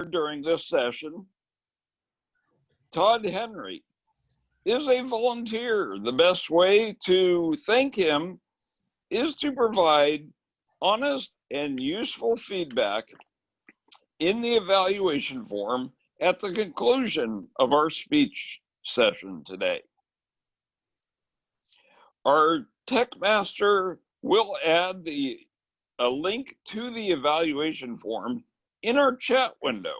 during this session. Tod Henry is a volunteer. The best way to thank him is to provide honest and useful feedback in the evaluation form at the conclusion of our speech session today. Our tech master will add a link to the evaluation form in our chat window.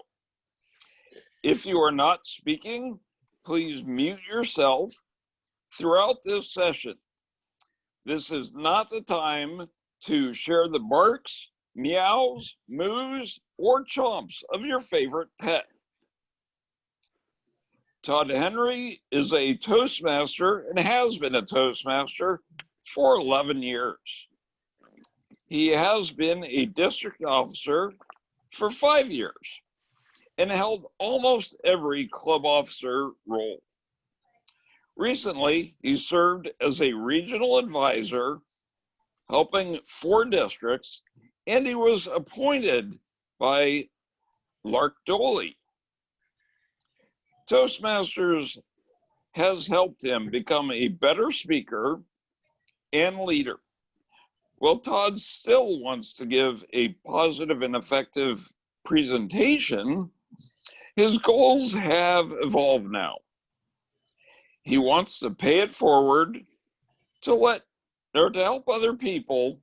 If you are not speaking, please mute yourself throughout this session. This is not the time to share the barks, meows, moos, or chomps of your favorite pet. Tod Henry is a Toastmaster and has been a Toastmaster for 11 years. He has been a district officer for 5 years and held almost every club officer role. Recently, he served as a regional advisor, helping 4 districts, and he was appointed by Lark Doley. Toastmasters has helped him become a better speaker and leader. While Tod still wants to give a positive and effective presentation, his goals have evolved now. He wants to pay it forward to help other people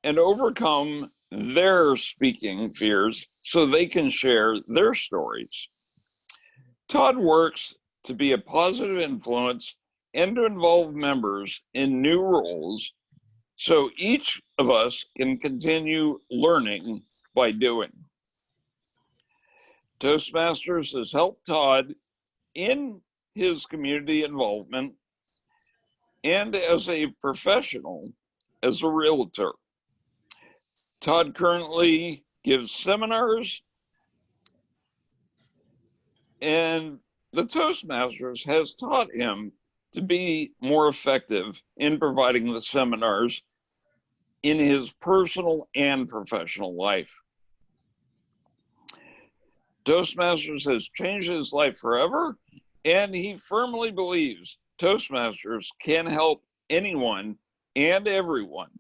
and overcome their speaking fears so they can share their stories. Tod works to be a positive influence and to involve members in new roles so each of us can continue learning by doing. Toastmasters has helped Tod in his community involvement and as a professional, as a realtor. Tod currently gives seminars, and the Toastmasters has taught him to be more effective in providing the seminars in his personal and professional life. Toastmasters has changed his life forever, and he firmly believes Toastmasters can help anyone and everyone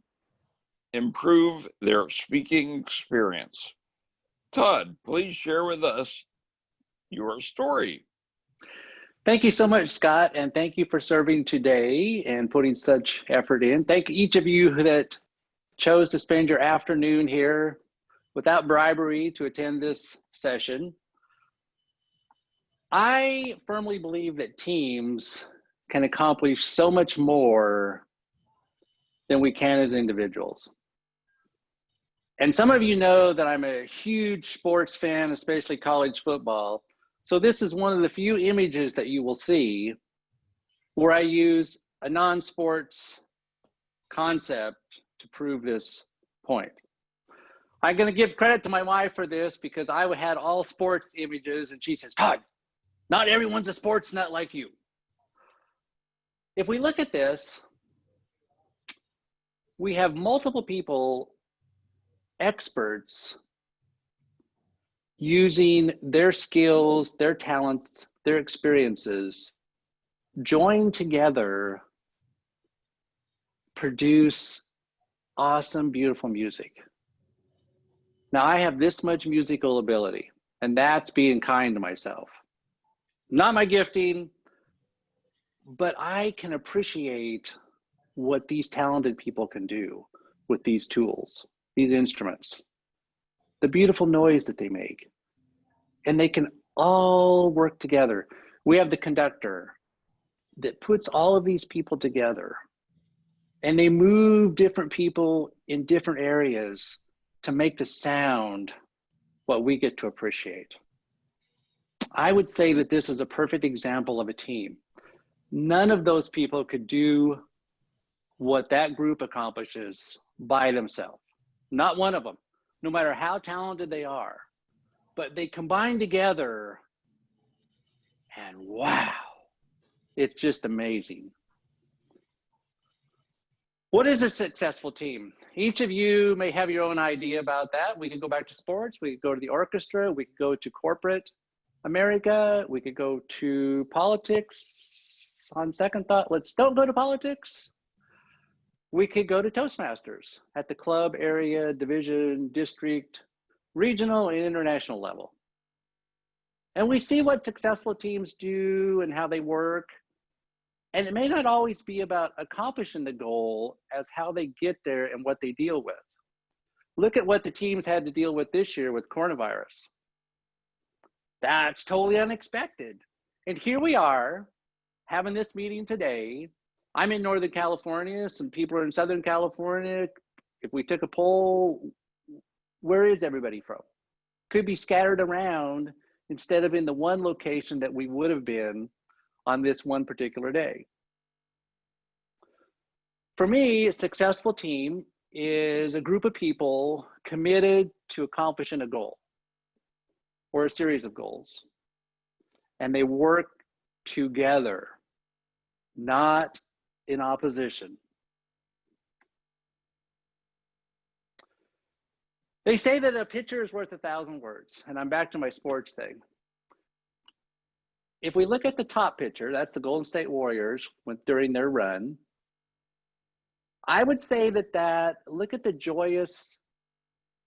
improve their speaking experience. Tod, please share with us your story. Thank you so much, Scott, and thank you for serving today and putting such effort in. Thank each of you that chose to spend your afternoon here without bribery to attend this session. I firmly believe that teams can accomplish so much more than we can as individuals. And some of you know that I'm a huge sports fan, especially college football. So this is one of the few images that you will see where I use a non-sports concept to prove this point. I'm going to give credit to my wife for this because I had all sports images and she says, Tod, not everyone's a sports nut like you. If we look at this, we have multiple people, experts, using their skills, their talents, their experiences, join together, produce awesome, beautiful music. Now I have this much musical ability, and that's being kind to myself. Not my gifting, but I can appreciate what these talented people can do with these tools, these instruments, the beautiful noise that they make. And they can all work together. We have the conductor that puts all of these people together, and they move different people in different areas to make the sound what we get to appreciate. I would say that this is a perfect example of a team. None of those people could do what that group accomplishes by themselves. Not one of them, no matter how talented they are. But they combine together, and wow, it's just amazing. What is a successful team? Each of you may have your own idea about that. We could go back to sports. We could go to the orchestra. We could go to corporate America. We could go to politics. On second thought, let's don't go to politics. We could go to Toastmasters at the club, area, division, district, regional, and international level. And we see what successful teams do and how they work. And it may not always be about accomplishing the goal as how they get there and what they deal with. Look at what the teams had to deal with this year with coronavirus. That's totally unexpected. And here we are having this meeting today. I'm in Northern California. Some people are in Southern California. If we took a poll, where is everybody from? Could be scattered around instead of in the one location that we would have been on this one particular day. For me, a successful team is a group of people committed to accomplishing a goal or a series of goals. And they work together, not in opposition. They say that a picture is worth 1,000 words, and I'm back to my sports thing. If we look at the top picture, that's the Golden State Warriors during their run. I would say that look at the joyous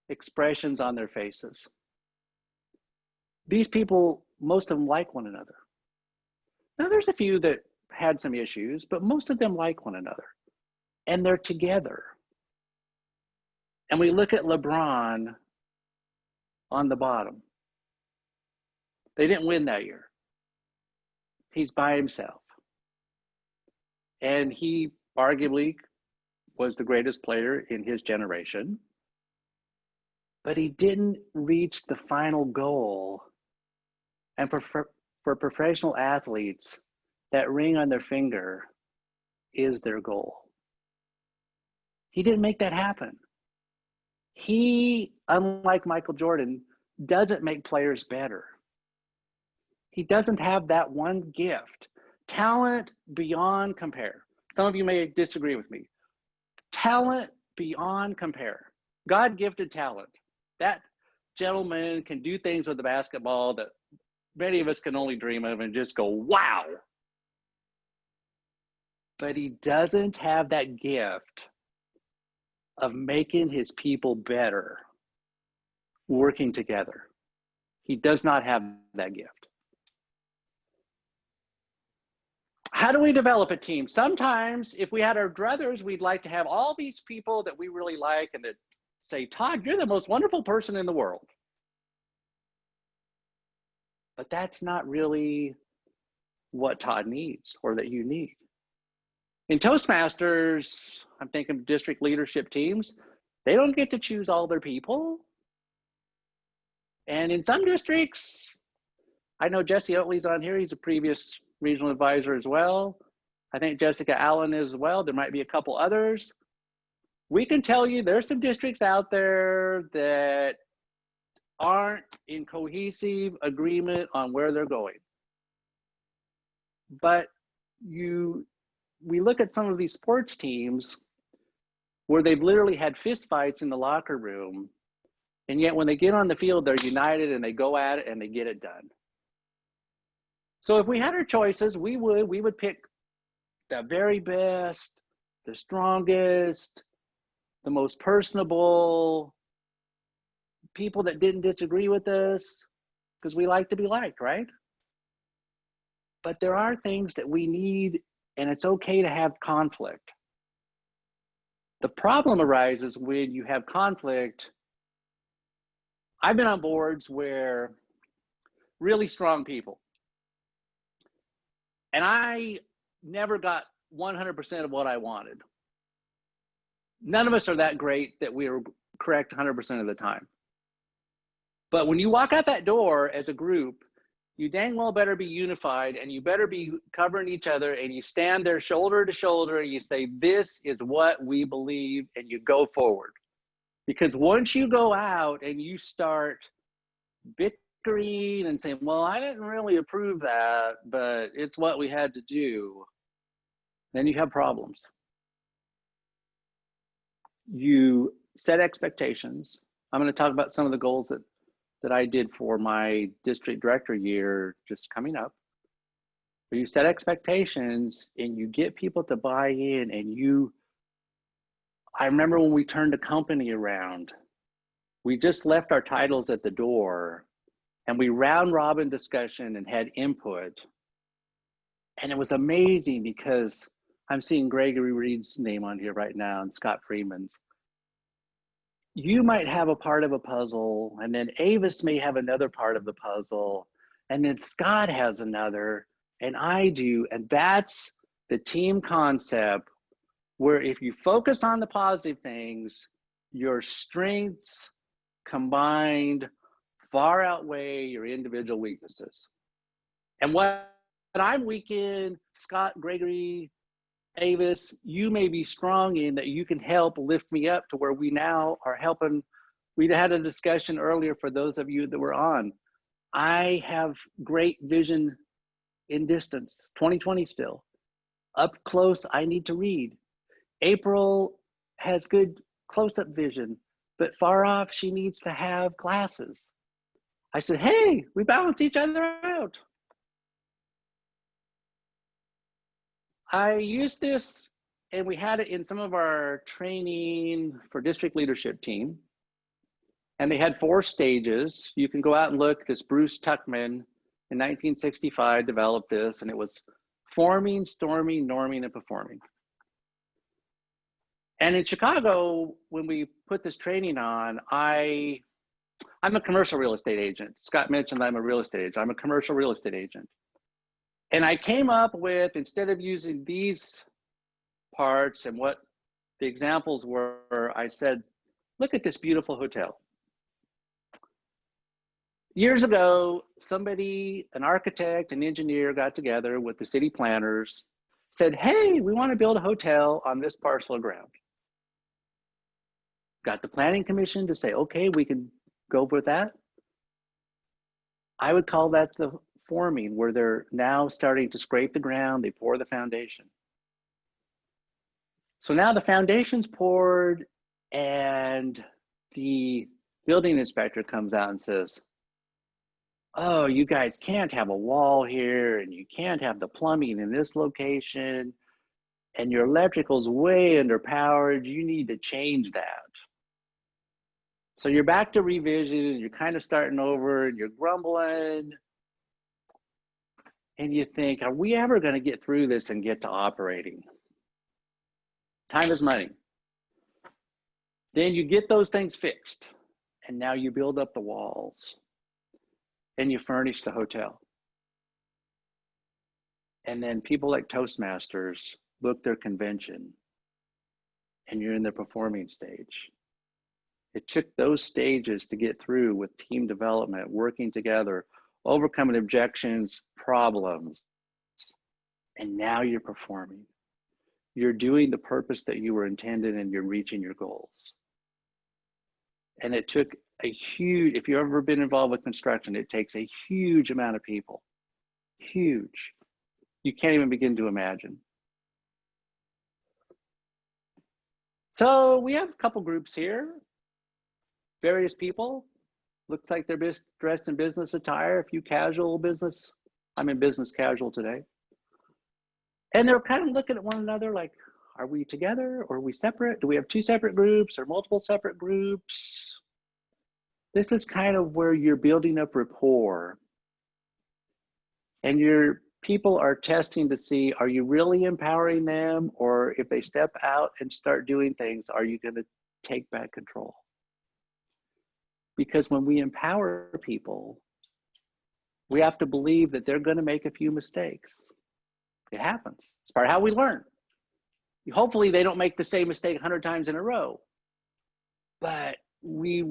expressions on their faces. These people, most of them like one another. Now there's a few that had some issues, but most of them like one another. And they're together. And we look at LeBron on the bottom. They didn't win that year. He's by himself. And he arguably was the greatest player in his generation. But he didn't reach the final goal. And for professional athletes, that ring on their finger is their goal. He didn't make that happen. He, unlike Michael Jordan, doesn't make players better. He doesn't have that one gift. Talent beyond compare. Some of you may disagree with me. Talent beyond compare. God-gifted talent. That gentleman can do things with the basketball that many of us can only dream of and just go, wow. But he doesn't have that gift of making his people better, working together. He does not have that gift. How do we develop a team? Sometimes, if we had our druthers, we'd like to have all these people that we really like and that say, Todd, you're the most wonderful person in the world. But that's not really what Todd needs or that you need. In Toastmasters, I'm thinking district leadership teams, they don't get to choose all their people. And in some districts, I know Jesse Oatley's on here. He's a previous regional advisor as well. I think Jessica Allen is as well. There might be a couple others. We can tell you there's some districts out there that aren't in cohesive agreement on where they're going. But we look at some of these sports teams where they've literally had fist fights in the locker room, and yet when they get on the field, they're united and they go at it and they get it done. So if we had our choices, we would pick the very best, the strongest, the most personable, people that didn't disagree with us, because we like to be liked, right? But there are things that we need, and it's okay to have conflict. The problem arises when you have conflict. I've been on boards where really strong people, and I never got 100% of what I wanted. None of us are that great that we are correct 100% of the time. But when you walk out that door as a group, you dang well better be unified, and you better be covering each other, and you stand there shoulder to shoulder and you say, this is what we believe, and you go forward. Because once you go out and you start bickering and saying, well, I didn't really approve that, but it's what we had to do, then you have problems. You set expectations. I'm going to talk about some of the goals that I did for my district director year just coming up. But you set expectations and you get people to buy in, and I remember when we turned the company around, we just left our titles at the door and we round robin discussion and had input. And it was amazing because I'm seeing Gregory Reed's name on here right now and Scott Freeman's. You might have a part of a puzzle, and then Avis may have another part of the puzzle, and then Scott has another, and I do. And that's the team concept, where if you focus on the positive things, your strengths combined far outweigh your individual weaknesses. And what I'm weak in, Scott, Gregory, Avis, you may be strong in that you can help lift me up to where we now are helping. We had a discussion earlier for those of you that were on. I have great vision in distance, 20/20 still. Up close, I need to read. April has good close-up vision, but far off, she needs to have glasses. I said, hey, we balance each other out. I used this, and we had it in some of our training for district leadership team. And they had 4 stages. You can go out and look. This Bruce Tuckman in 1965 developed this, and it was forming, storming, norming, and performing. And in Chicago, when we put this training on, I'm a commercial real estate agent. Scott mentioned I'm a real estate agent. I'm a commercial real estate agent. And I came up with, instead of using these parts and what the examples were, I said, look at this beautiful hotel. Years ago, somebody, an architect, an engineer got together with the city planners, said, hey, we want to build a hotel on this parcel of ground. Got the planning commission to say, okay, we can go with that. I would call that the forming, where they're now starting to scrape the ground, they pour the foundation. So now the foundation's poured, and the building inspector comes out and says, oh, you guys can't have a wall here, and you can't have the plumbing in this location, and your electrical's way underpowered, you need to change that. So you're back to revision, and you're kind of starting over, and you're grumbling, and you think, are we ever going to get through this and get to operating? Time is money. Then you get those things fixed, and now you build up the walls, and you furnish the hotel. And then people like Toastmasters book their convention, and you're in the performing stage. It took those stages to get through with team development, working together, overcoming objections, problems, and now you're performing. You're doing the purpose that you were intended, and you're reaching your goals. And it took a huge, if you've ever been involved with construction, it takes a huge amount of people, huge. You can't even begin to imagine. So we have a couple groups here, various people. Looks like they're dressed in business attire, a few casual business. I'm in business casual today. And they're kind of looking at one another like, are we together or are we separate? Do we have 2 separate groups or multiple separate groups? This is kind of where you're building up rapport. And your people are testing to see, are you really empowering them? Or if they step out and start doing things, are you going to take back control? Because when we empower people, we have to believe that they're going to make a few mistakes. It happens. It's part of how we learn. Hopefully they don't make the same mistake 100 times in a row. But we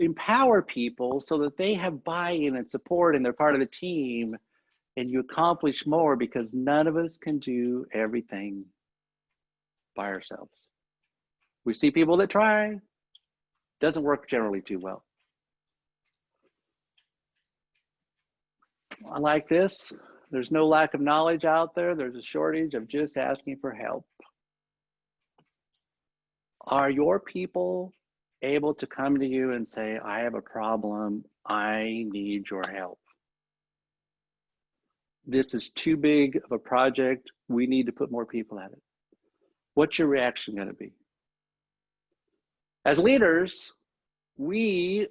empower people so that they have buy-in and support, and they're part of the team, and you accomplish more, because none of us can do everything by ourselves. We see people that try. Doesn't work generally too well. I like this. There's no lack of knowledge out there. There's a shortage of just asking for help. Are your people able to come to you and say, I have a problem, I need your help? This is too big of a project, we need to put more people at it. What's your reaction going to be? As leaders, we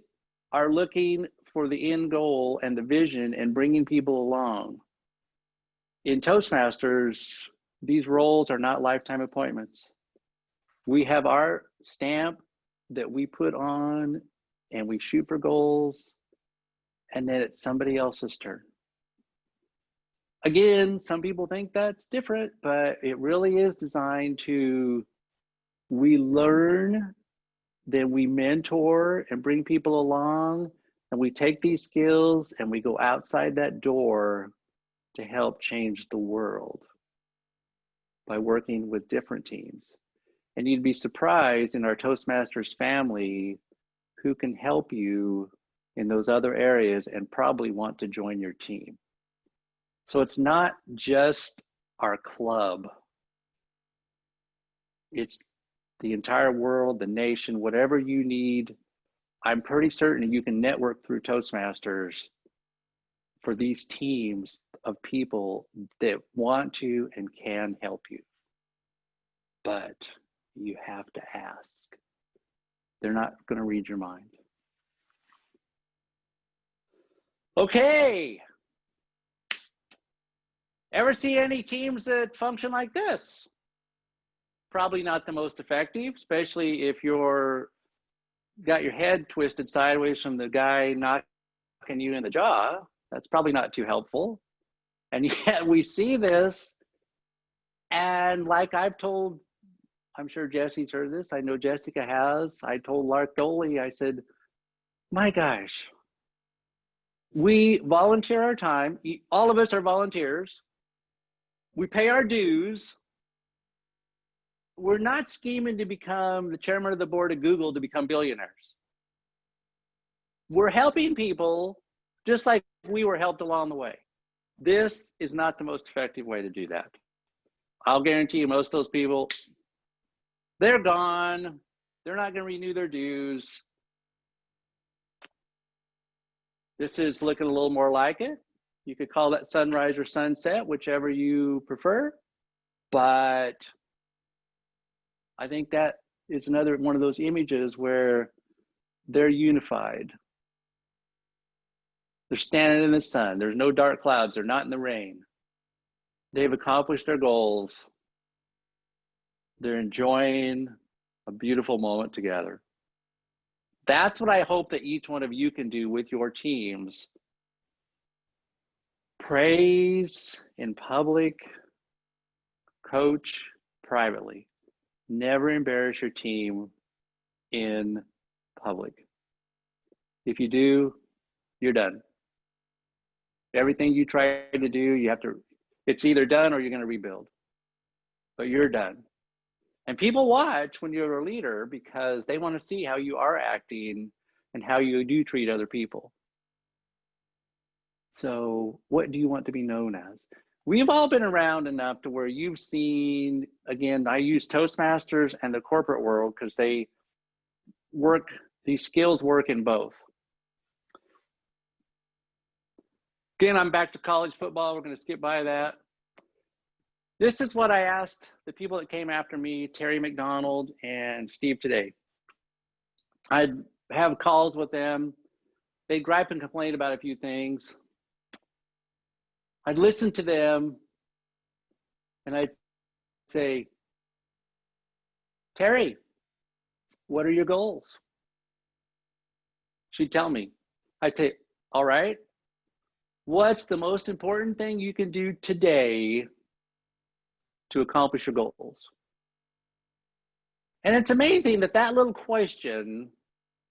are looking for the end goal and the vision and bringing people along. In Toastmasters, these roles are not lifetime appointments. We have our stamp that we put on and we shoot for goals, and then it's somebody else's turn. Again, some people think that's different, but it really is designed to, we learn, then we mentor and bring people along, and we take these skills and we go outside that door to help change the world by working with different teams. And you'd be surprised in our Toastmasters family who can help you in those other areas and probably want to join your team. So it's not just our club. It's the entire world, the nation, whatever you need. I'm pretty certain you can network through Toastmasters for these teams of people that want to and can help you. But you have to ask. They're not going to read your mind. Okay. Ever see any teams that function like this? Probably not the most effective, especially if you're got your head twisted sideways from the guy knocking you in the jaw. That's probably not too helpful. And yet we see this, and like I've told, I'm sure Jesse's heard this, I know Jessica has, I told Lark Doley, I said, my gosh, we volunteer our time, all of us are volunteers, we pay our dues, we're not scheming to become the chairman of the board of Google to become billionaires. We're helping people just like we were helped along the way. This is not the most effective way to do that. I'll guarantee you most of those people, they're gone. They're not going to renew their dues. This is looking a little more like it. You could call that sunrise or sunset, whichever you prefer. But I think that is another one of those images where they're unified. They're standing in the sun. There's no dark clouds. They're not in the rain. They've accomplished their goals. They're enjoying a beautiful moment together. That's what I hope that each one of you can do with your teams. Praise in public, coach privately. Never embarrass your team in public. If you do, you're done. Everything you try to do, you have to, it's either done or you're going to rebuild. But you're done. And people watch when you're a leader because they want to see how you are acting and how you do treat other people. So what do you want to be known as? We've all been around enough to where you've seen, again, I use Toastmasters and the corporate world because they work, these skills work in both. Again, I'm back to college football. We're going to skip by that. This is what I asked the people that came after me, Terry McDonald and Steve today. I'd have calls with them. They'd gripe and complain about a few things. I'd listen to them and I'd say, Terry, what are your goals? She'd tell me. I'd say, all right, what's the most important thing you can do today to accomplish your goals? And it's amazing that that little question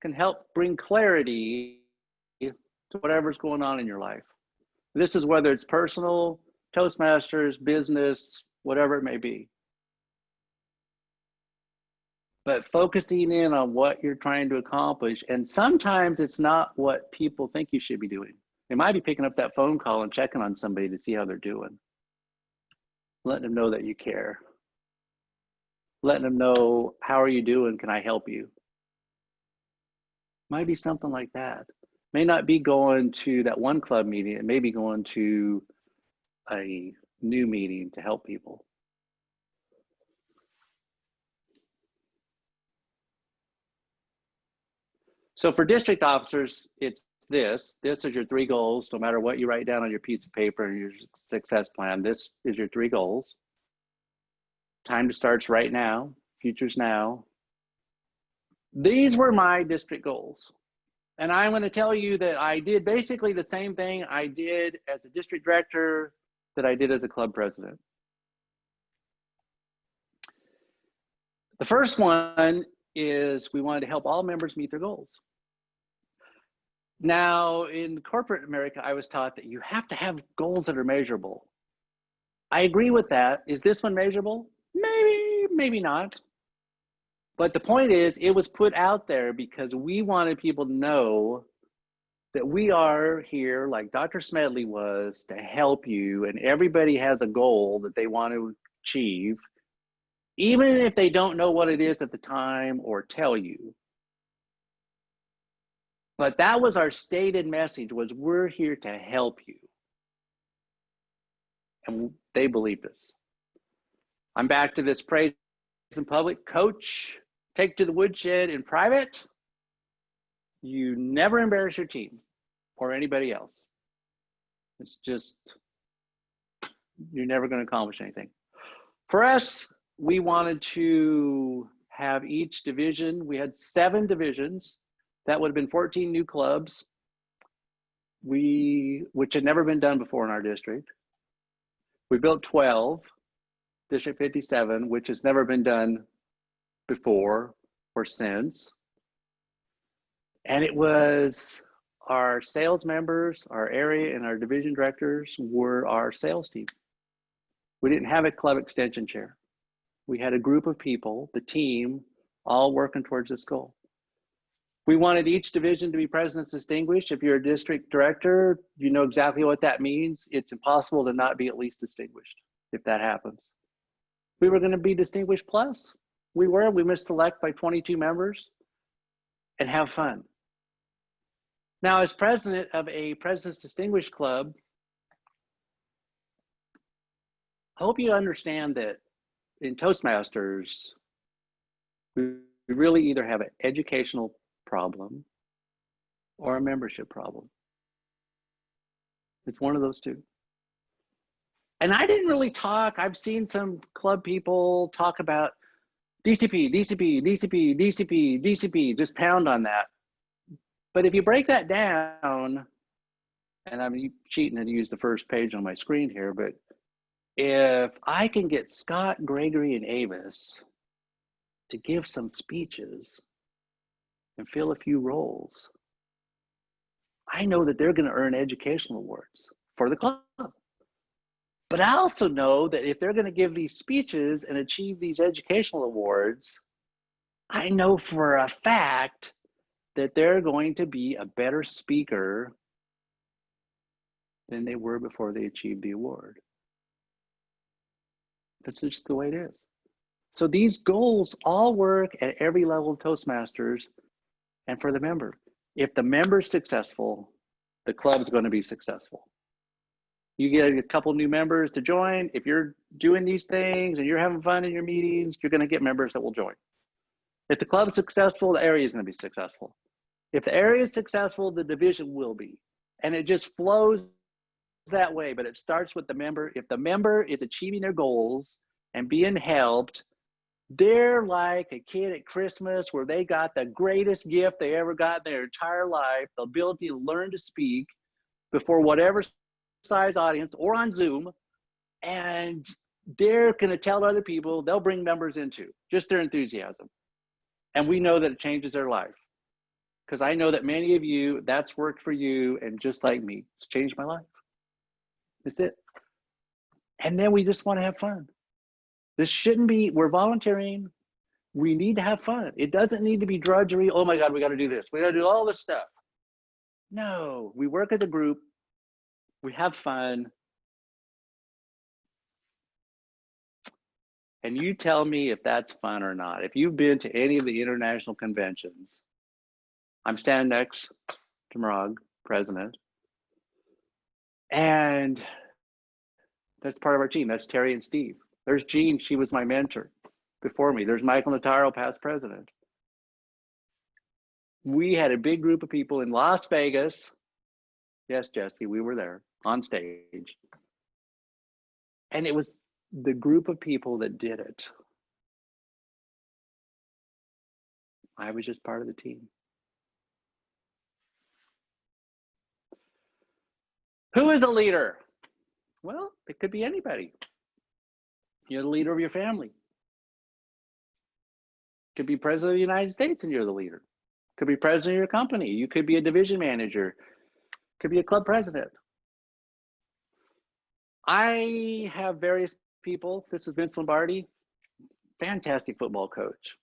can help bring clarity to whatever's going on in your life. This is whether it's personal, Toastmasters, business, whatever it may be. But focusing in on what you're trying to accomplish, and sometimes it's not what people think you should be doing. They might be picking up that phone call and checking on somebody to see how they're doing. Letting them know that you care. letting them know, how are you doing? Can I help you? Might be something like that. May not be going to that one club meeting. It may be going to a new meeting to help people. So for district officers, it's this. This is your 3 goals. No matter what you write down on your piece of paper and your success plan, this is your 3 goals. Time to starts right now. Future's now. These were my district goals. And I'm going to tell you that I did basically the same thing I did as a district director that I did as a club president. The first one is we wanted to help all members meet their goals. Now, in corporate America, I was taught that you have to have goals that are measurable. I agree with that. Is this one measurable? Maybe, maybe not. But the point is, it was put out there because we wanted people to know that we are here, like Dr. Smedley was, to help you, and everybody has a goal that they want to achieve, even if they don't know what it is at the time or tell you. But that was our stated message, was we're here to help you. And they believed us. I'm back to this praise in public. Coach, take to the woodshed in private. You never embarrass your team or anybody else. It's just, you're never going to accomplish anything. For us, we wanted to have each division. We had 7 divisions. That would have been 14 new clubs, which had never been done before in our district. We built 12, District 57, which has never been done before or since. And it was our sales members, our area and our division directors were our sales team. We didn't have a club extension chair. We had a group of people, the team, all working towards this goal. We wanted each division to be President's Distinguished. If you're a district director, you know exactly what that means. It's impossible to not be at least distinguished if that happens. We were going to be Distinguished Plus. We missed select by 22 members and have fun. Now, as president of a President's Distinguished Club, I hope you understand that in Toastmasters, we really either have an educational problem or a membership problem. It's one of those two. And I didn't really talk. I've seen some club people talk about DCP, DCP, DCP, DCP, DCP, just pound on that. But if you break that down, and I'm cheating to use the first page on my screen here, but if I can get Scott, Gregory, and Avis to give some speeches and fill a few roles, I know that they're going to earn educational awards for the club. But I also know that if they're going to give these speeches and achieve these educational awards, I know for a fact that they're going to be a better speaker than they were before they achieved the award. That's just the way it is. So these goals all work at every level of Toastmasters and for the member. If the member's successful, the club's going to be successful. You get a couple new members to join. If you're doing these things and you're having fun in your meetings, you're going to get members that will join. If the club's successful, the area is going to be successful. If the area is successful, the division will be. And it just flows that way, but it starts with the member. If the member is achieving their goals and being helped, they're like a kid at Christmas where they got the greatest gift they ever got in their entire life, the ability to learn to speak before whatever size audience or on Zoom, and they're going to tell other people, they'll bring members into just their enthusiasm. And we know that it changes their life. Because I know that many of you, that's worked for you, and just like me, it's changed my life. That's it. And then we just want to have fun. This shouldn't be, we're volunteering. We need to have fun. It doesn't need to be drudgery. Oh my God, we got to do this. We got to do all this stuff. No, we work as a group. We have fun. And you tell me if that's fun or not. If you've been to any of the international conventions, I'm standing next to Murag, president, and that's part of our team. That's Terry and Steve. There's Jean, she was my mentor before me. There's Michael Notaro, past president. We had a big group of people in Las Vegas. Yes, Jesse, we were there on stage. And it was the group of people that did it. I was just part of the team. Who is a leader? Well, it could be anybody. You're the leader of your family. Could be president of the United States and you're the leader. Could be president of your company. You could be a division manager. Could be a club president. I have various people. This is Vince Lombardi, fantastic football coach.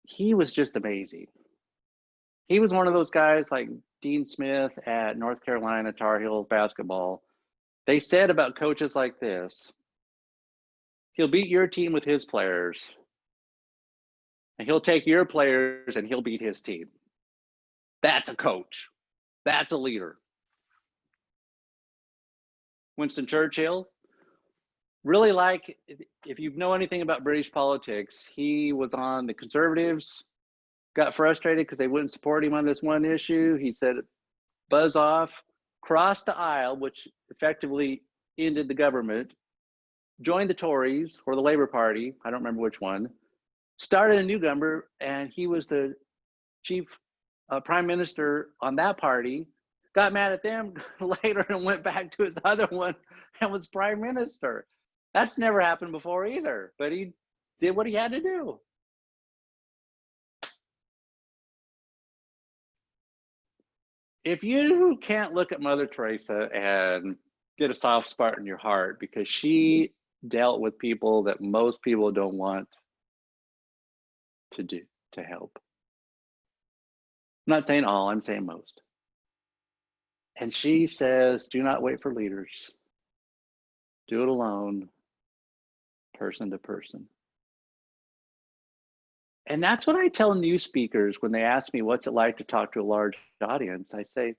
He was just amazing. He was one of those guys like Dean Smith at North Carolina Tar Heels basketball. They said about coaches like this, he'll beat your team with his players, and he'll take your players and he'll beat his team. That's a coach. That's a leader. Winston Churchill, really like, if you know anything about British politics, he was on the Conservatives, got frustrated because they wouldn't support him on this one issue. He said, buzz off, crossed the aisle, which effectively ended the government, joined the Tories or the Labour Party, I don't remember which one, started a new government, and he was the chief prime minister on that party, got mad at them later and went back to his other one and was prime minister. That's never happened before either, but he did what he had to do. If you can't look at Mother Teresa and get a soft spot in your heart because she dealt with people that most people don't want to help. I'm not saying all, I'm saying most. And she says, do not wait for leaders. Do it alone, person to person. And that's what I tell new speakers when they ask me what's it like to talk to a large audience. I say,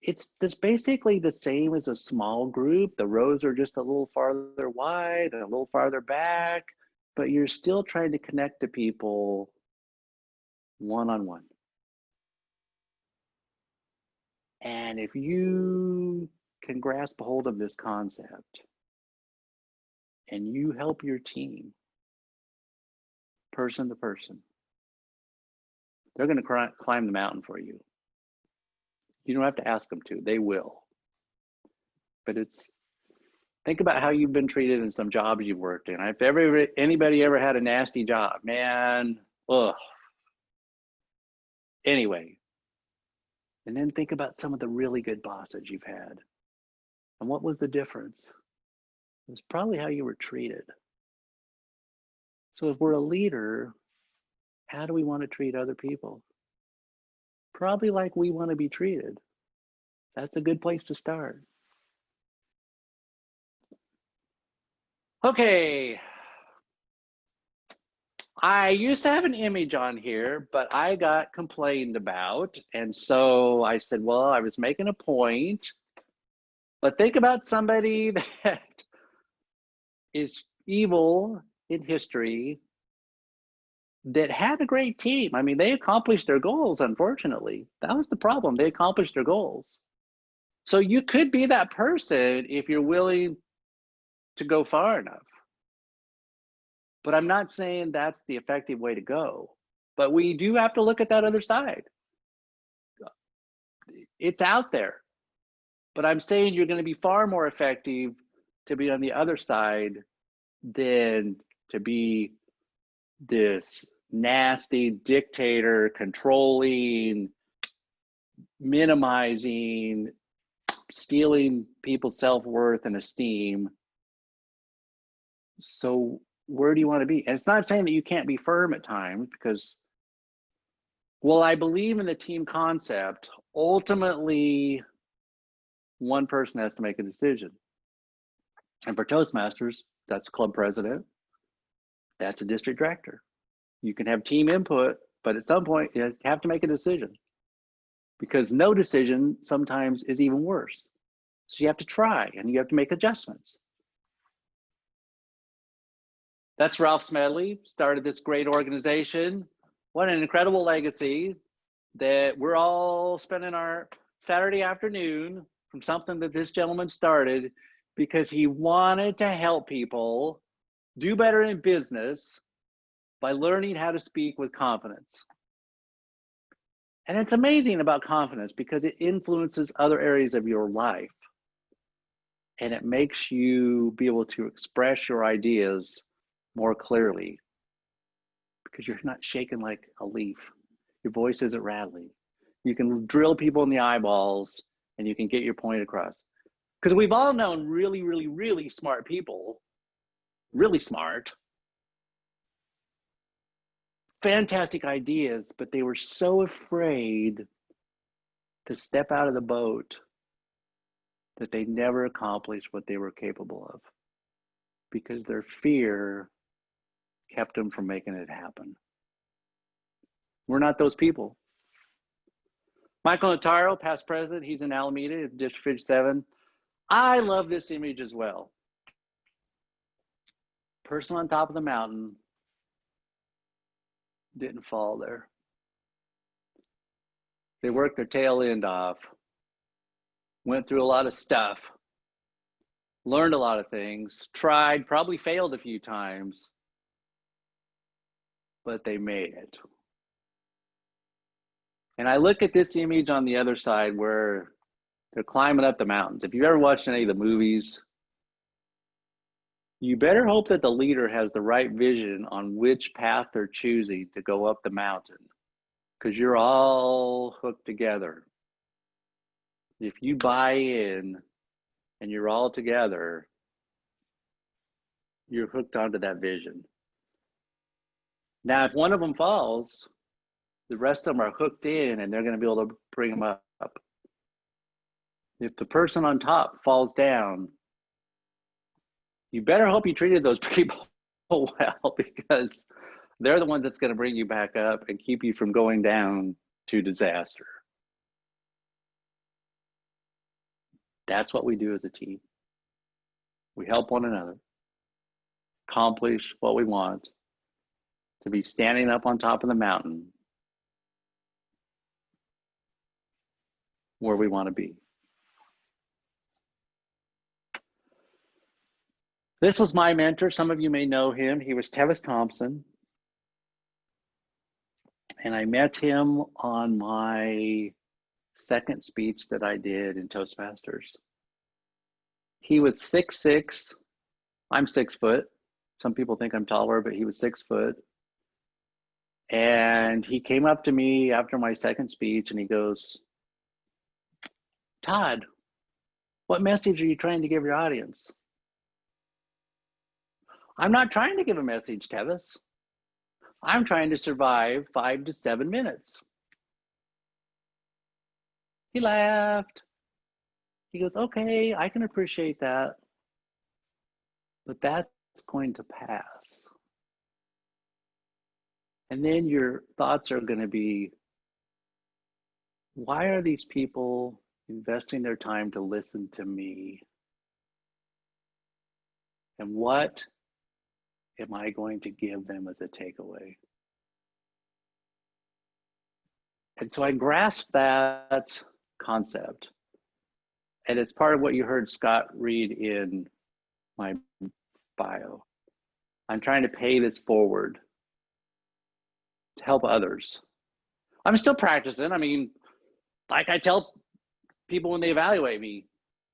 it's basically the same as a small group. The rows are just a little farther wide and a little farther back, but you're still trying to connect to people one-on-one. And if you can grasp a hold of this concept and you help your team person to person, they're going to climb the mountain for you. You don't have to ask them to, they will. But think about how you've been treated in some jobs you've worked in. If anybody ever had a nasty job, man, ugh. Anyway, and then think about some of the really good bosses you've had. And what was the difference? It was probably how you were treated. So if we're a leader, how do we want to treat other people? Probably like we want to be treated. That's a good place to start. Okay. I used to have an image on here, but I got complained about. And so I said, well, I was making a point, but think about somebody that is evil in history that had a great team. I mean, they accomplished their goals, unfortunately. That was the problem. They accomplished their goals. So you could be that person if you're willing to go far enough. But I'm not saying that's the effective way to go. But we do have to look at that other side. It's out there. But I'm saying you're going to be far more effective to be on the other side than to be this nasty dictator, controlling, minimizing, stealing people's self-worth and esteem. So where do you want to be? And it's not saying that you can't be firm at times, because, well, I believe in the team concept. Ultimately, one person has to make a decision. And for Toastmasters, that's club president, that's a district director. You can have team input, but at some point you have to make a decision, because no decision sometimes is even worse. So you have to try and you have to make adjustments. That's Ralph Smedley, started this great organization. What an incredible legacy that we're all spending our Saturday afternoon from something that this gentleman started because he wanted to help people do better in business by learning how to speak with confidence. And it's amazing about confidence because it influences other areas of your life. And it makes you be able to express your ideas more clearly because you're not shaking like a leaf. Your voice isn't rattling. You can drill people in the eyeballs and you can get your point across. Because we've all known really, really, really smart people, really smart, fantastic ideas, but they were so afraid to step out of the boat that they never accomplished what they were capable of because their fear kept them from making it happen. We're not those people. Michael Notaro, past president, he's in Alameda, District 7. I love this image as well. Person on top of the mountain didn't fall there. They worked their tail end off, went through a lot of stuff, learned a lot of things, tried, probably failed a few times, but they made it. And I look at this image on the other side where they're climbing up the mountains. If you've ever watched any of the movies, you better hope that the leader has the right vision on which path they're choosing to go up the mountain, because you're all hooked together. If you buy in and you're all together, you're hooked onto that vision. Now, if one of them falls, the rest of them are hooked in and they're going to be able to bring them up. If the person on top falls down, you better hope you treated those people well, because they're the ones that's going to bring you back up and keep you from going down to disaster. That's what we do as a team. We help one another accomplish what we want, to be standing up on top of the mountain where we want to be. This was my mentor. Some of you may know him. He was Tevis Thompson. And I met him on my second speech that I did in Toastmasters. He was 6'6". I'm 6 foot. Some people think I'm taller, but he was 6 foot. And he came up to me after my second speech and he goes, "Todd, what message are you trying to give your audience?" "I'm not trying to give a message, Tevis. I'm trying to survive 5 to 7 minutes." He laughed. He goes, "Okay, I can appreciate that, but that's going to pass. And then your thoughts are going to be, why are these people investing their time to listen to me? And what am I going to give them as a takeaway?" And so I grasped that concept. And it's part of what you heard Scott read in my bio. I'm trying to pay this forward to help others. I'm still practicing. I mean, like I tell people when they evaluate me,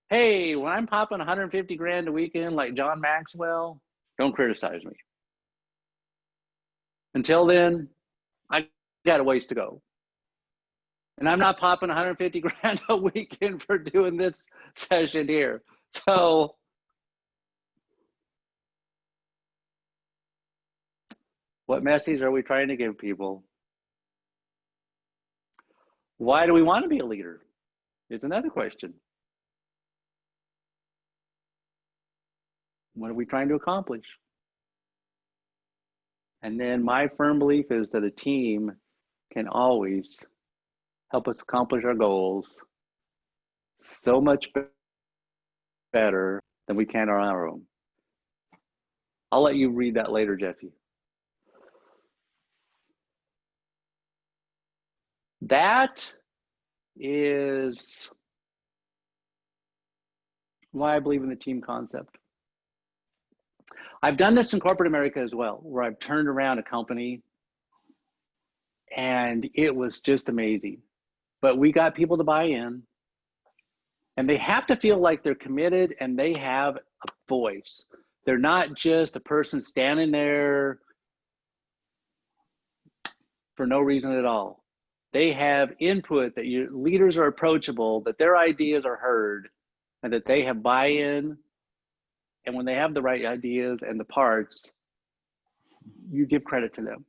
hey, when I'm popping 150 grand a weekend like John Maxwell, don't criticize me. Until then, I got a ways to go. And I'm not popping 150 grand a weekend for doing this session here. So what message are we trying to give people? Why do we want to be a leader? Is another question. What are we trying to accomplish? And then my firm belief is that a team can always help us accomplish our goals so much better than we can on our own. I'll let you read that later, Jesse. That is why I believe in the team concept. I've done this in corporate America as well, where I've turned around a company and it was just amazing. But we got people to buy in, and they have to feel like they're committed and they have a voice. They're not just a person standing there for no reason at all. They have input, that your leaders are approachable, that their ideas are heard, and that they have buy-in. And when they have the right ideas and the parts, you give credit to them.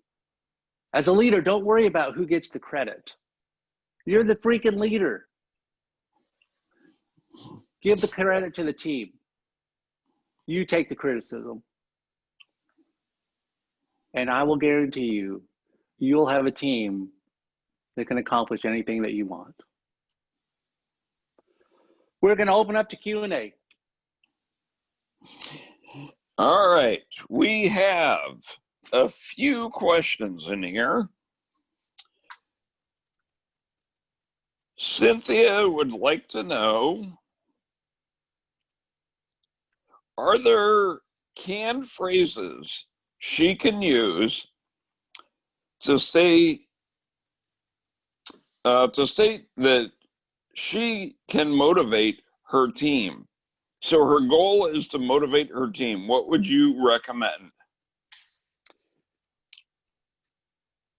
As a leader, don't worry about who gets the credit. You're the freaking leader. Give the credit to the team. You take the criticism. And I will guarantee you, you'll have a team that can accomplish anything that you want. We're going to open up to Q&A. All right, we have a few questions in here. Cynthia would like to know, are there canned phrases she can use to state that she can motivate her team? So her goal is to motivate her team. What would you recommend?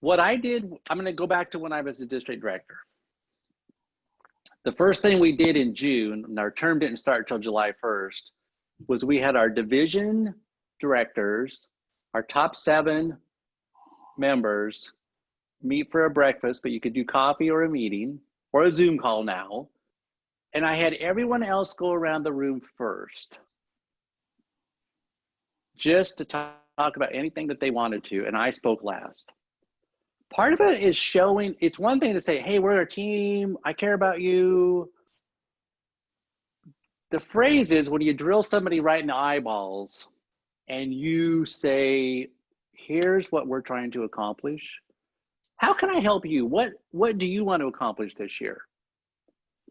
What I did, I'm going to go back to when I was a district director. The first thing we did in June, and our term didn't start until July 1st, was we had our division directors, our top 7 members, meet for a breakfast, but you could do coffee or a meeting or a Zoom call now. And I had everyone else go around the room first, just to talk about anything that they wanted to, and I spoke last. Part of it is showing, it's one thing to say, hey, we're a team, I care about you. The phrase is when you drill somebody right in the eyeballs and you say, here's what we're trying to accomplish. How can I help you? What do you want to accomplish this year?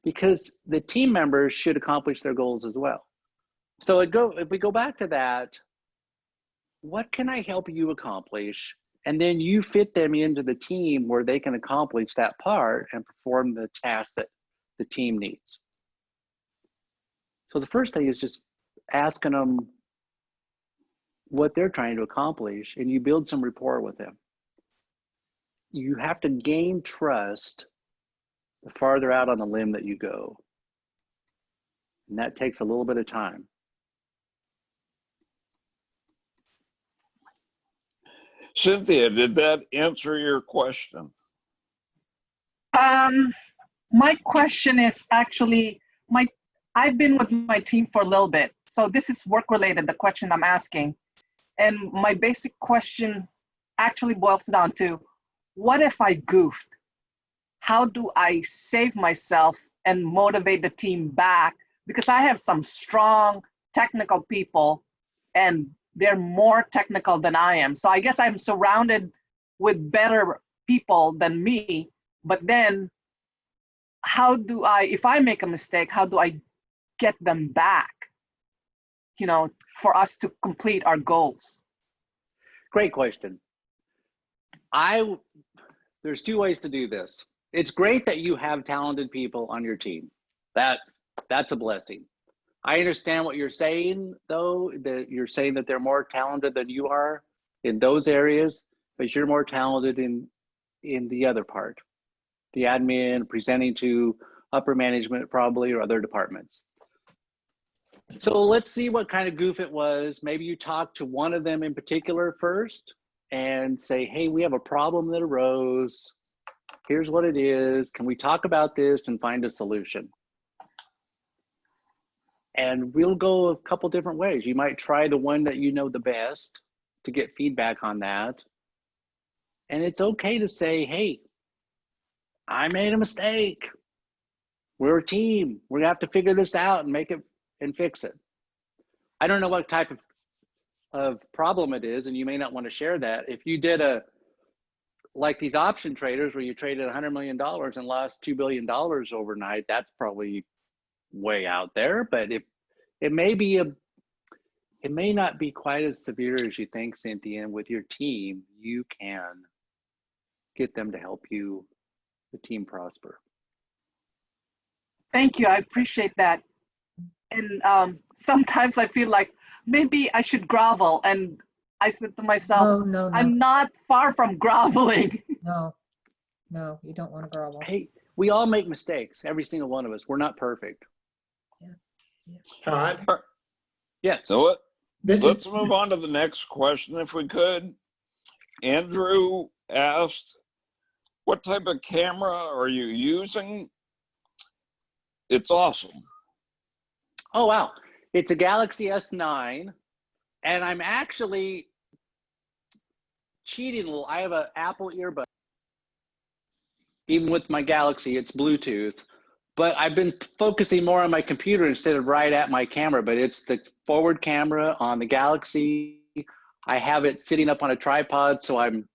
Because the team members should accomplish their goals as well. So if we go back to that, what can I help you accomplish? And then you fit them into the team where they can accomplish that part and perform the task that the team needs. So the first thing is just asking them what they're trying to accomplish, and you build some rapport with them. You have to gain trust the farther out on the limb that you go. And that takes a little bit of time. Cynthia, did that answer your question? My question is actually, I've been with my team for a little bit. So this is work related, the question I'm asking. And my basic question actually boils down to, what if I goofed? How do I save myself and motivate the team back? Because I have some strong technical people and they're more technical than I am. So I guess I'm surrounded with better people than me, but then how do I, if I make a mistake, how do I get them back, you know, for us to complete our goals? Great question. There's 2 ways to do this. It's great that you have talented people on your team. That's a blessing. I understand what you're saying, though, that you're saying that they're more talented than you are in those areas, but you're more talented in the other part, the admin, presenting to upper management probably, or other departments. So let's see what kind of goof it was. Maybe you talk to one of them in particular first and say, hey, we have a problem that arose. Here's what it is. Can we talk about this and find a solution? And we'll go a couple different ways. You might try the one that you know the best to get feedback on that. And it's okay to say, hey, I made a mistake. We're a team. We're gonna have to figure this out and make it and fix it. I don't know what type of problem it is, and you may not want to share that. If you did like these option traders where you traded $100 million and lost $2 billion overnight, that's probably way out there. But if it may not be quite as severe as you think, Cynthia. And with your team, you can get them to help you, the team, prosper. Thank you. I appreciate that. And sometimes I feel like maybe I should grovel. And I said to myself, No. I'm not far from groveling. No, you don't want to grovel. Hey, we all make mistakes. Every single one of us. We're not perfect. Todd? Yes. So This let's is, move on to the next question if we could. Andrew asked, what type of camera are you using? It's awesome. Oh, wow. It's a Galaxy S9. And I'm actually cheating a little. I have an Apple earbud. Even with my Galaxy, it's Bluetooth. But I've been focusing more on my computer instead of right at my camera. But it's the forward camera on the Galaxy. I have it sitting up on a tripod, so I'm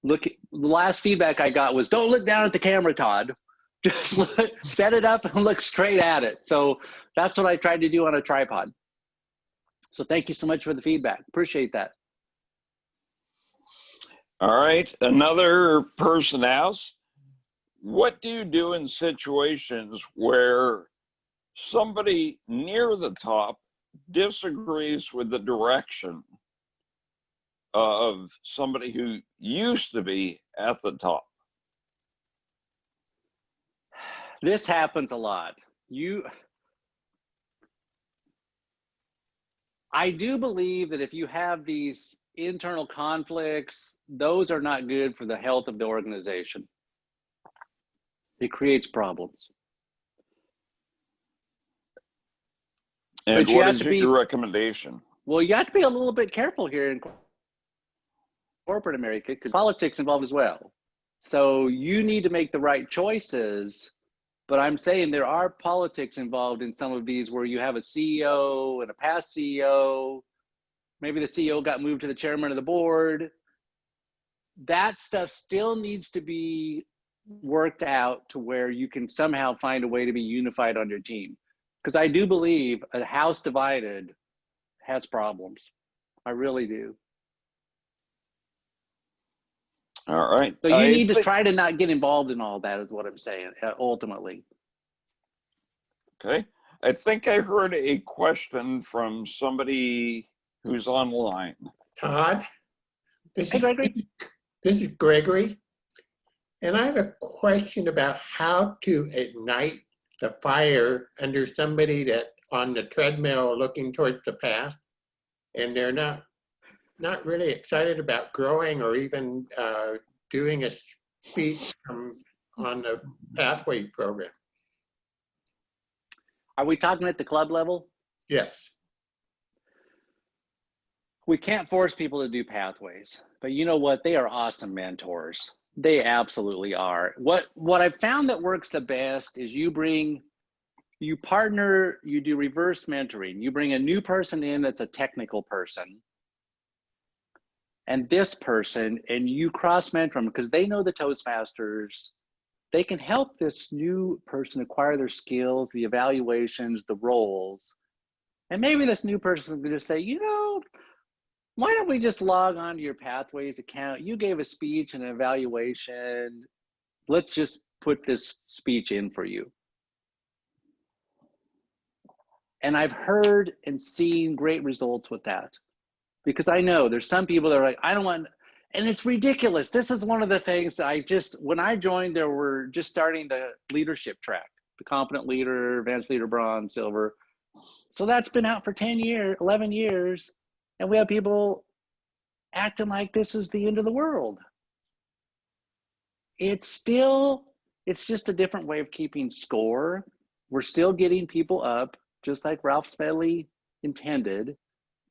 looking. The last feedback I got was, don't look down at the camera, Todd. Just set it up and look straight at it. So that's what I tried to do on a tripod. So thank you so much for the feedback. Appreciate that. All right. Another person asks, what do you do in situations where somebody near the top disagrees with the direction of somebody who used to be at the top? This happens a lot. I do believe that if you have these internal conflicts, those are not good for the health of the organization. It creates problems. And But you what have is to be- your recommendation? Well, you have to be a little bit careful here in corporate America because politics involved as well. So you need to make the right choices. But I'm saying there are politics involved in some of these where you have a CEO and a past CEO. Maybe the CEO got moved to the chairman of the board. That stuff still needs to be worked out to where you can somehow find a way to be unified on your team. Because I do believe a house divided has problems. I really do. All right. So you need to try to not get involved in all that is what I'm saying, ultimately. Okay. I think I heard a question from somebody who's online. Todd? Hey, Gregory. This is Gregory. And I have a question about how to ignite the fire under somebody that on the treadmill looking towards the past, and they're not really excited about growing or even doing a speech on the pathway program. Are we talking at the club level? Yes. We can't force people to do pathways, but you know what? They are awesome mentors. They absolutely are. What I've found that works the best is you partner, you do reverse mentoring. You bring a new person in that's a technical person, and this person, and you cross mentor them because they know the Toastmasters. They can help this new person acquire their skills, the evaluations, the roles. And maybe this new person can just say, you know, why don't we just log on to your Pathways account? You gave a speech and an evaluation. Let's just put this speech in for you. And I've heard and seen great results with that. Because I know there's some people that are like, I don't want, and it's ridiculous. This is one of the things that when I joined, there were just starting the leadership track, the competent leader, advanced leader, bronze, silver. So that's been out for 10 years, 11 years. And we have people acting like this is the end of the world. It's just a different way of keeping score. We're still getting people up just like Ralph Smedley intended,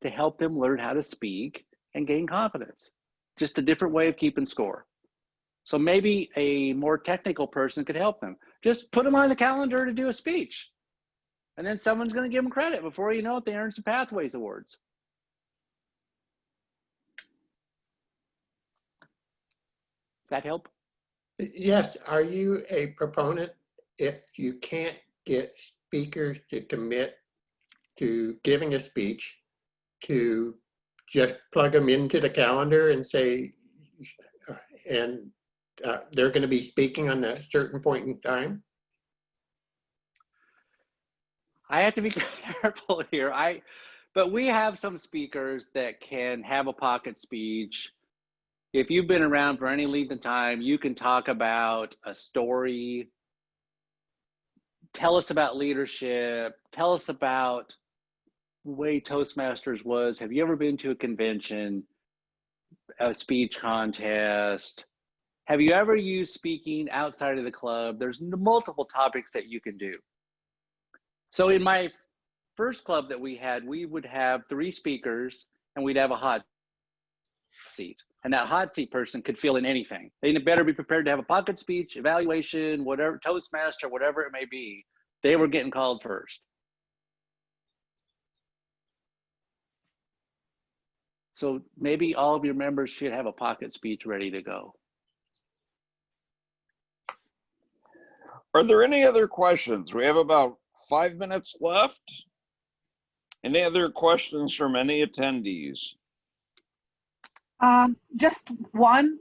to help them learn how to speak and gain confidence. Just a different way of keeping score. So maybe a more technical person could help them. Just put them on the calendar to do a speech. And then someone's going to give them credit. Before you know it, they earn some Pathways Awards. Does that help? Yes. Are you a proponent, if you can't get speakers to commit to giving a speech, to just plug them into the calendar and say, and they're going to be speaking on a certain point in time? I have to be careful here. But we have some speakers that can have a pocket speech. If you've been around for any length of time, you can talk about a story. Tell us about leadership. Tell us about the way Toastmasters was. Have you ever been to a convention, a speech contest? Have you ever used speaking outside of the club? There's multiple topics that you can do. So in my first club that we had, we would have 3 speakers and we'd have a hot seat. And that hot seat person could fill in anything. They better be prepared to have a pocket speech, evaluation, whatever, Toastmaster, whatever it may be. They were getting called first. So maybe all of your members should have a pocket speech ready to go. Are there any other questions? We have about 5 minutes left. Any other questions from any attendees? Just one.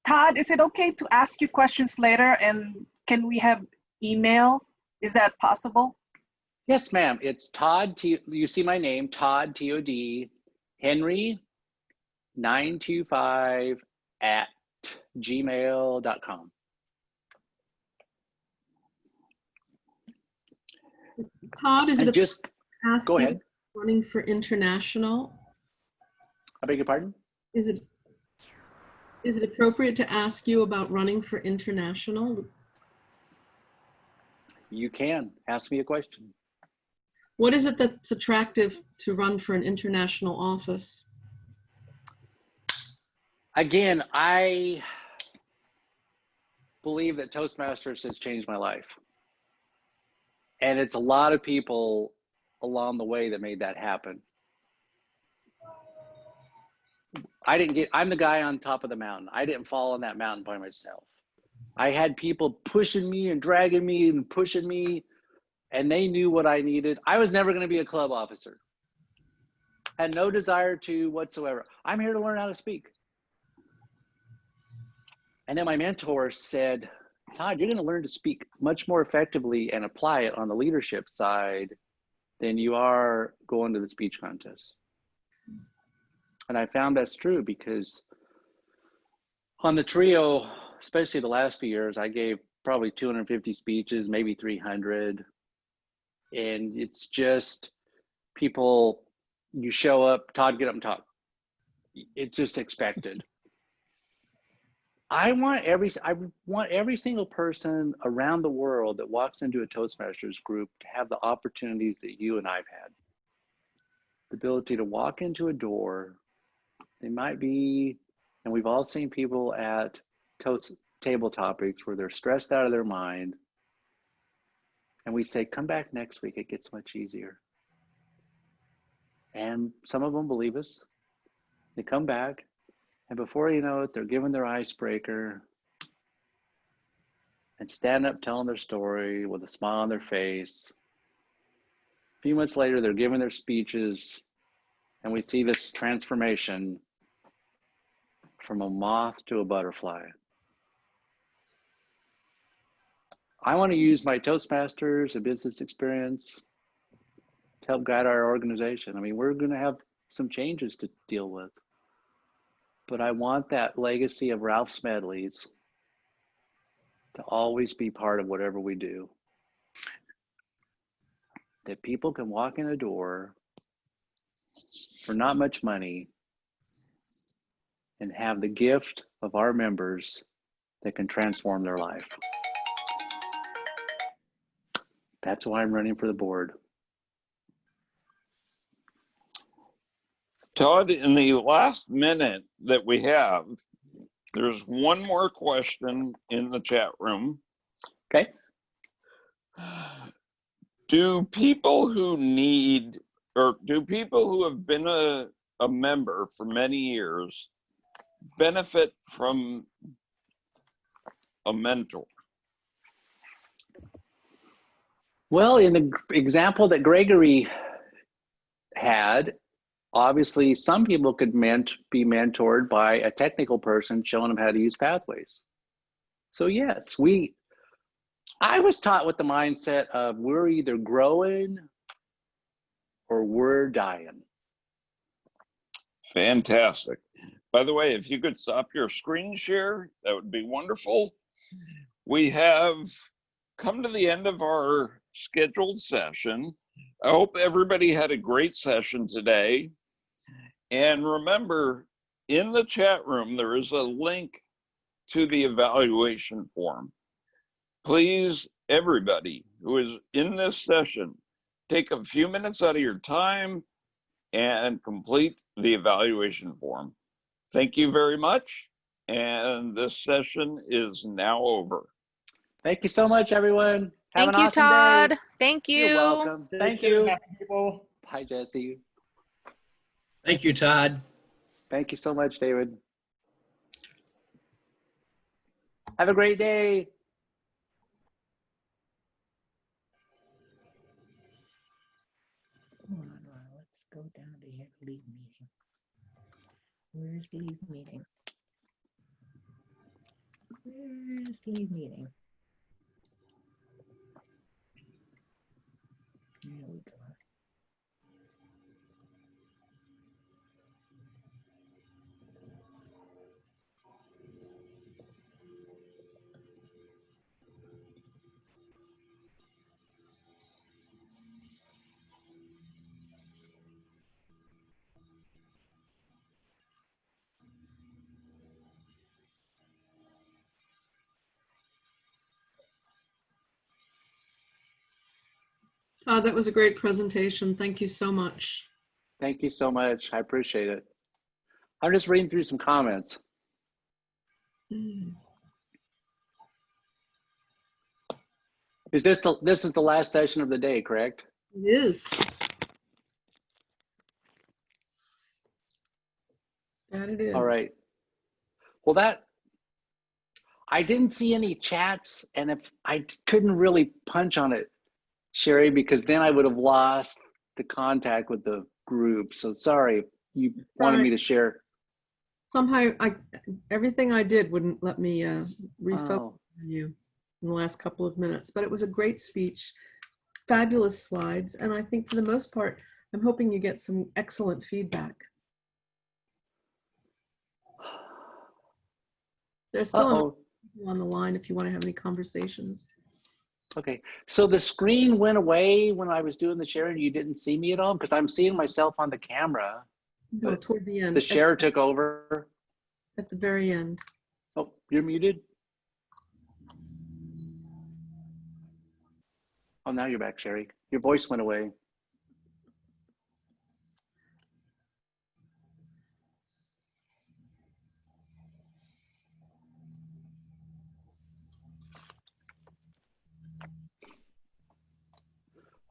Todd, is it okay to ask you questions later, and can we have email? Is that possible? Yes, ma'am. It's Todd, you see my name, Todd, T-O-D, Henry 925 at gmail.com. Todd, is And it just ask go you ahead. running for international? I beg your pardon? Is it appropriate to ask you about running for international? You can ask me a question. What is it that's attractive to run for an international office? Again, I believe that Toastmasters has changed my life. And it's a lot of people along the way that made that happen. I'm the guy on top of the mountain. I didn't fall on that mountain by myself. I had people pushing me and dragging me and pushing me, and they knew what I needed. I was never going to be a club officer. Had no desire to whatsoever. I'm here to learn how to speak. And then my mentor said, Todd, you're going to learn to speak much more effectively and apply it on the leadership side than you are going to the speech contest. And I found that's true because on the trio, especially the last few years, I gave probably 250 speeches, maybe 300. And it's just people, you show up, Todd, get up and talk. It's just expected. I want every single person around the world that walks into a Toastmasters group to have the opportunities that you and I've had. The ability to walk into a door. They might be, and we've all seen people at table topics where they're stressed out of their mind. And we say, come back next week, it gets much easier. And some of them believe us. They come back, and before you know it, they're giving their icebreaker and stand up telling their story with a smile on their face. A few months later, they're giving their speeches, and we see this transformation from a moth to a butterfly. I want to use my Toastmasters and business experience to help guide our organization. I mean, we're going to have some changes to deal with, but I want that legacy of Ralph Smedley's to always be part of whatever we do. That people can walk in a door for not much money and have the gift of our members that can transform their life. That's why I'm running for the board. Todd, in the last minute that we have, there's one more question in the chat room. Okay. Do people who need, or do people who have been a member for many years benefit from a mentor? Well, in the example that Gregory had, obviously some people could be mentored by a technical person showing them how to use Pathways. So yes, I was taught with the mindset of we're either growing or we're dying. Fantastic. By the way, if you could stop your screen share, that would be wonderful. We have come to the end of our scheduled session. I hope everybody had a great session today. And remember, in the chat room, there is a link to the evaluation form. Please, everybody who is in this session, take a few minutes out of your time and complete the evaluation form. Thank you very much. And this session is now over. Thank you so much, everyone. Have Thank an you, awesome Todd. day. Thank you. You're welcome. Thank you. Happy people. Bye, Jesse. Thank you, Todd. Thank you so much, David. Have a great day. Hold on, Ron, let's go down to here, leave meeting. Where's leave meeting? Where's leave meeting? There we go. Todd, that was a great presentation. Thank you so much. Thank you so much. I appreciate it. I'm just reading through some comments. Mm. This is the last session of the day, correct? It is. That it is. All right. Well, I didn't see any chats, and if I couldn't really punch on it, Sherry, because then I would have lost the contact with the group. So sorry, you wanted me to share. Somehow, everything I did wouldn't let me refocus on you in the last couple of minutes. But it was a great speech, fabulous slides, and I think for the most part, I'm hoping you get some excellent feedback. There's still people on the line if you want to have any conversations. Okay, so the screen went away when I was doing the sharing. You didn't see me at all because I'm seeing myself on the camera. No, toward the end. The share took over. At the very end. Oh, you're muted. Oh, now you're back, Sherry. Your voice went away.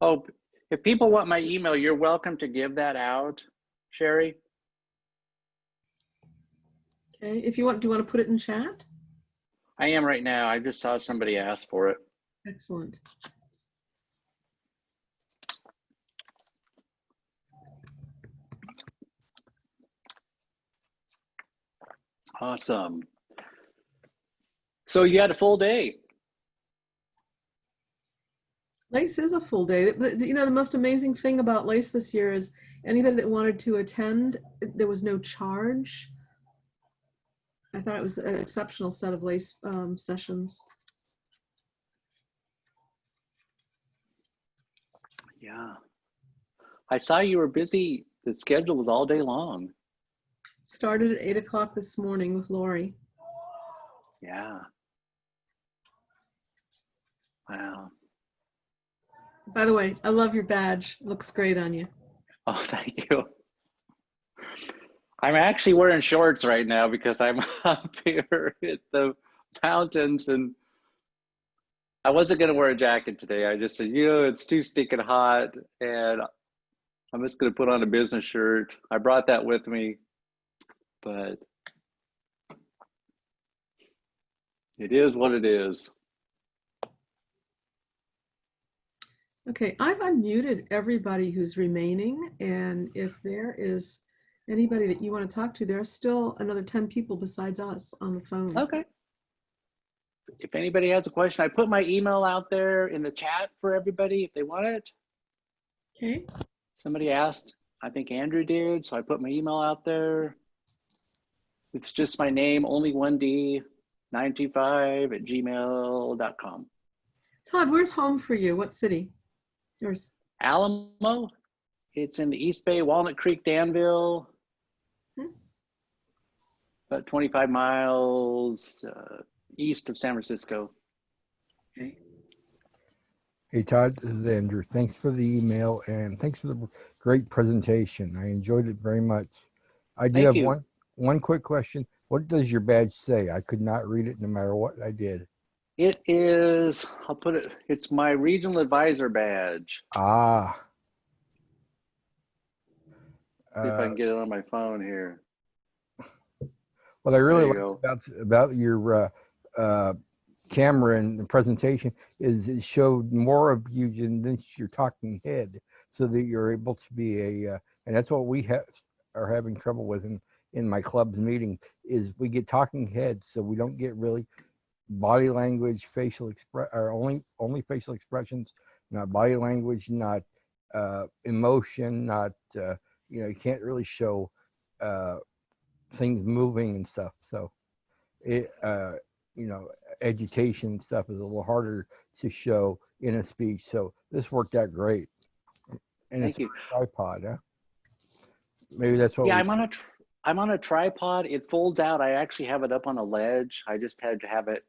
Oh, if people want my email, you're welcome to give that out, Sherry. Okay, if you want, do you want to put it in chat? I am right now. I just saw somebody ask for it. Excellent. Awesome. So you had a full day. LACE is a full day. You know, the most amazing thing about LACE this year is anybody that wanted to attend, there was no charge. I thought it was an exceptional set of LACE sessions. Yeah. I saw you were busy. The schedule was all day long. Started at 8 o'clock this morning with Lori. Yeah. Wow. By the way, I love your badge. Looks great on you. Oh, thank you. I'm actually wearing shorts right now because I'm up here at the mountains, and I wasn't going to wear a jacket today. I just said, it's too stinking hot, and I'm just going to put on a business shirt. I brought that with me, but it is what it is. Okay, I've unmuted everybody who's remaining, and if there is anybody that you want to talk to, there's still another 10 people besides us on the phone. Okay. If anybody has a question, I put my email out there in the chat for everybody if they want it. Okay. Somebody asked, I think Andrew did, so I put my email out there. It's just my name, only 1D925@gmail.com. Todd, where's home for you? What city? Yours. Alamo, it's in the East Bay, Walnut Creek, Danville, about 25 miles east of San Francisco. Okay. Hey Todd, this is Andrew. Thanks for the email and thanks for the great presentation. I enjoyed it very much. I do Thank have you. one quick question. What does your badge say? I could not read it no matter what I did. It is, it's my regional advisor badge. Ah. See if I can get it on my phone here. What I really There you liked about your camera and the presentation is it showed more of you than just your talking head, so that you're able to be and that's what we are having trouble with in my club's meeting, is we get talking heads, so we don't get really body language, or only facial expressions, not body language, not emotion, not you can't really show things moving and stuff. So it agitation and stuff is a little harder to show in a speech. So this worked out great. And Thank it's you. a tripod, huh? Maybe that's what. Yeah, I'm on a tripod. It folds out. I actually have it up on a ledge. I just had to have it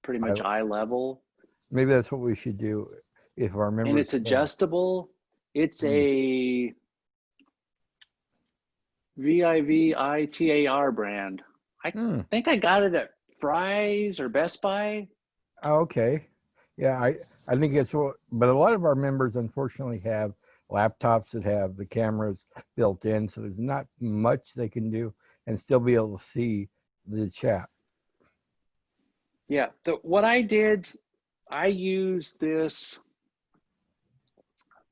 pretty much eye level. Maybe that's what we should do if our members. And it's adjustable. It's a VIVITAR brand. I think I got it at Fry's or Best Buy. Okay. Yeah, I think it's what, but a lot of our members unfortunately have laptops that have the cameras built in, so there's not much they can do and still be able to see the chat. Yeah, what I did, I used this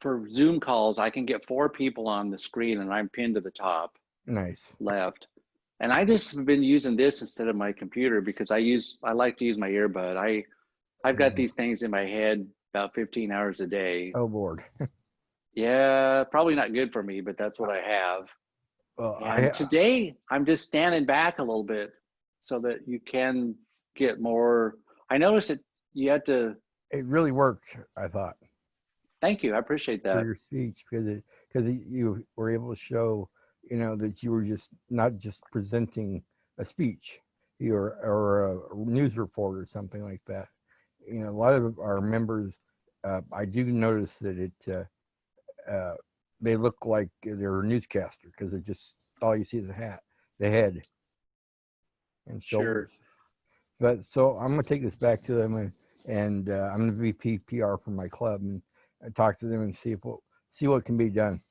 for Zoom calls. I can get 4 people on the screen and I'm pinned to the top. Nice. Left. And I just have been using this instead of my computer because I like to use my earbud. I've got these things in my head about 15 hours a day. Oh, Lord. Yeah, probably not good for me, but that's what I have. Well, and today I'm just standing back a little bit so that you can get more. I noticed that you had to. It really worked, I thought. Thank you. I appreciate that. For your speech, because you were able to show, that you were not just presenting a speech, or a news report or something like that. A lot of our members, I do notice that they look like they're a newscaster because they're just all you see is the head, and shoulders. Sure. But so I'm gonna take this back to them, and I'm gonna be PR for my club and talk to them and see what can be done.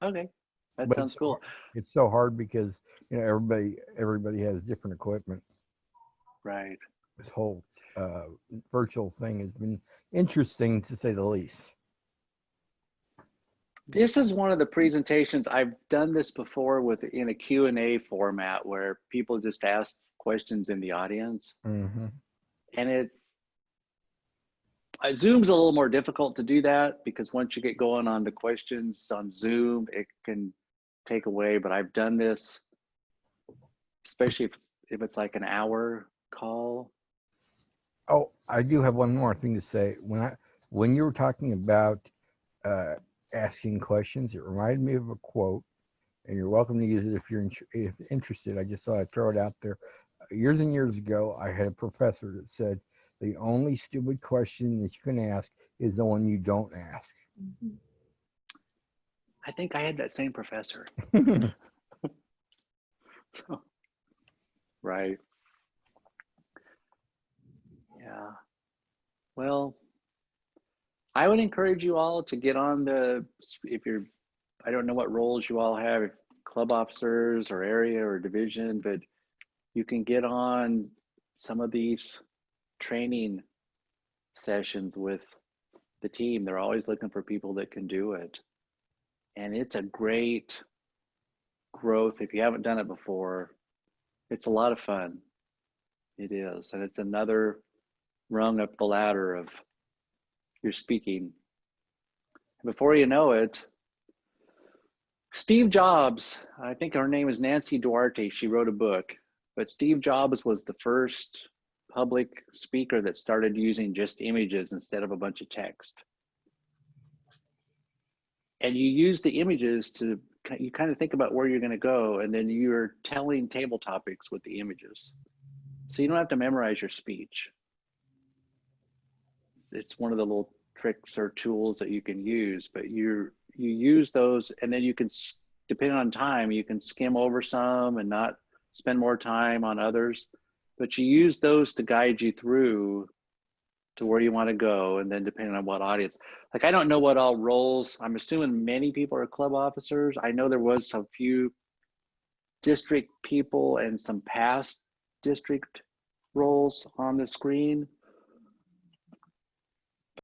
Okay, that sounds cool. It's so hard because everybody has different equipment. Right. This whole virtual thing has been interesting to say the least. This is one of the presentations I've done this before in a Q&A format where people just ask questions in the audience. Mm-hmm. And Zoom's a little more difficult to do that because once you get going on the questions on Zoom, it can take away. But I've done this, especially if it's like an hour call. Oh, I do have one more thing to say. When you were talking about asking questions, it reminded me of a quote, and you're welcome to use it if you're interested. I just thought I'd throw it out there. Years and years ago, I had a professor that said, the only stupid question that you can ask is the one you don't ask. I think I had that same professor. Right. Yeah. Well, I would encourage you all to get on if you're, I don't know what roles you all have, if club officers or area or division, but you can get on some of these training sessions with the team. They're always looking for people that can do it. And it's a great growth. If you haven't done it before, it's a lot of fun. It is. And it's another rung up the ladder of your speaking. Before you know it, Steve Jobs, I think her name is Nancy Duarte, she wrote a book, but Steve Jobs was the first public speaker that started using just images instead of a bunch of text. And you use the images to, you kind of think about where you're going to go, and then you're telling table topics with the images. So you don't have to memorize your speech. It's one of the little tricks or tools that you can use, but you use those, and then you can, depending on time, you can skim over some and not spend more time on others, but you use those to guide you through to where you want to go. And then depending on what audience, like, I don't know what all roles, I'm assuming many people are club officers. I know there was some few district people and some past district roles on the screen.